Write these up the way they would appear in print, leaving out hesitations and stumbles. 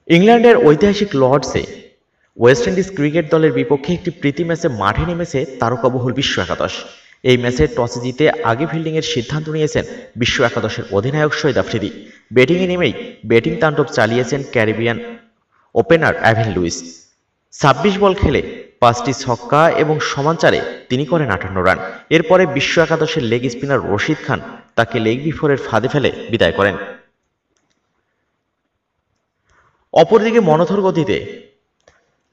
ইংল্যান্ডের ঐতিহাসিক লর্ডসে West Indies cricket দলের বিপক্ষে একটি প্রীতি ম্যাচে মাঠে নেমেছে তারকাবহুল বিশ্ব একাদশ। এই ম্যাচে টসে জিতে আগে ফিল্ডিংয়ের সিদ্ধান্ত নিয়েছেন বিশ্ব একাদশের অধিনায়ক শহীদ আফ্রিদি। ব্যাটিংয়ে নেমেই ব্যাটিং তাণ্ডব চালিয়েছেন ক্যারিবিয়ান ওপেনার অ্যাভেন লুইস। ২৬ বল খেলে ৫টি ছক্কা এবং সমান চারে তিনি করেন ৫৮ রান। এরপরে বিশ্ব একাদশের লেগ স্পিনার রশিদ খান তাকে লেগ বিফোরের ফাঁদে ফেলে বিদায় করেন। অপরদিকে মনথর গতিতে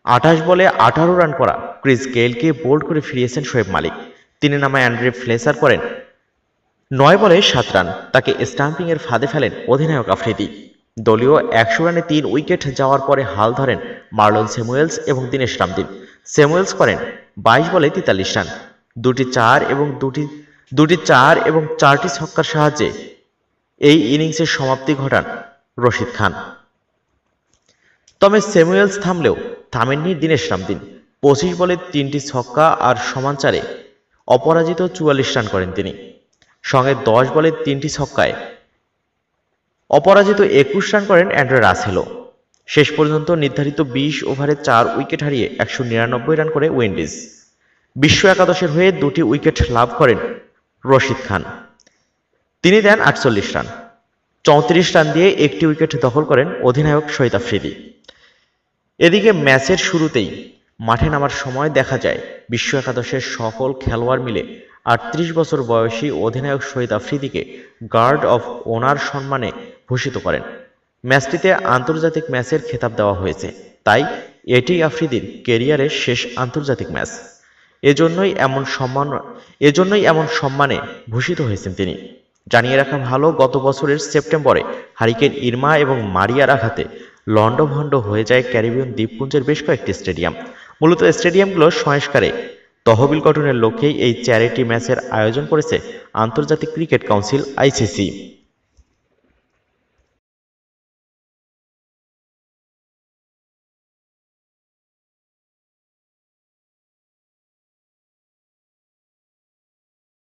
২৮ বলে ১৮ রান করা ক্রিস গেইলকে বোল্ড করে ফিরিয়েছেন শোয়েব মালিক। তিনি নামায় অ্যান্ড্রে ফ্লেসার করেন ৯ বলে ৭ রান। তাকে স্টাম্পিংয়ের ফাঁদে ফেলেন অধিনায়ক আফ্রিদি। দলীয় ১০০ রানে ৩ উইকেট যাওয়ার পরে হাল ধরেন মার্লন স্যামুয়েলস এবং দীনেশ রামদিন। স্যামুয়েলস করেন ২২ বলে ৪৩ রান। দুটি চার এবং ৪টি ছক্কার সাহায্যে এই ইনিংসের সমাপ্তি ঘটান রশিদ খান। তবে স্যামুয়েলস থামলেও থামেননি দীনেশ রামদিন। ২৫ বলে ৩টি ছক্কা আর সমান চারে অপরাজিত ৪৪ রান করেন তিনি। সঙ্গে ১০ বলে ৩টি ছক্কায় অপরাজিত ২১ রান করেন অ্যান্ড্রে রাসেলও। শেষ পর্যন্ত নির্ধারিত ২০ ওভারে ৪ উইকেট হারিয়ে ১৯৯ রান করে উইন্ডিজ। বিশ্ব একাদশের হয়ে ২টি উইকেট লাভ করেন রশিদ খান। তিনি দেন ৪৮ রান। ৩৪ রান দিয়ে একটি উইকেট দখল করেন অধিনায়ক শহীদ আফ্রিদি। এদিকে ম্যাচের শুরুতেই মাঠে নামার সময় দেখা যায় বিশ্ব একাদশের সকল খেলোয়াড় মিলে ৩৮ বছর বয়সী অধিনায়ক শহীদ আফ্রিদিকে গার্ড অফ অনার সম্মানে ভূষিত করেন। ম্যাচটিতে আন্তর্জাতিক ম্যাচের খেতাব দেওয়া হয়েছে, তাই এটি আফ্রিদির ক্যারিয়ারের শেষ আন্তর্জাতিক ম্যাচ। এজন্যই এমন সম্মানে ভূষিত হয়েছেন তিনি। জানিয়ে রাখা ভালো, গত বছরের সেপ্টেম্বরে হারিকেন ইরমা এবং মারিয়ার আঘাতে লন্ডভন্ড হয়ে যায় ক্যারিবিয়ান দ্বীপপুঞ্জের বেশ কয়েকটি স্টেডিয়াম। মূলত স্টেডিয়ামগুলো সংস্কারে তহবিল গঠনের লক্ষ্যেই এই চ্যারিটি ম্যাচের আয়োজন করেছে আন্তর্জাতিক ক্রিকেট কাউন্সিল ICC।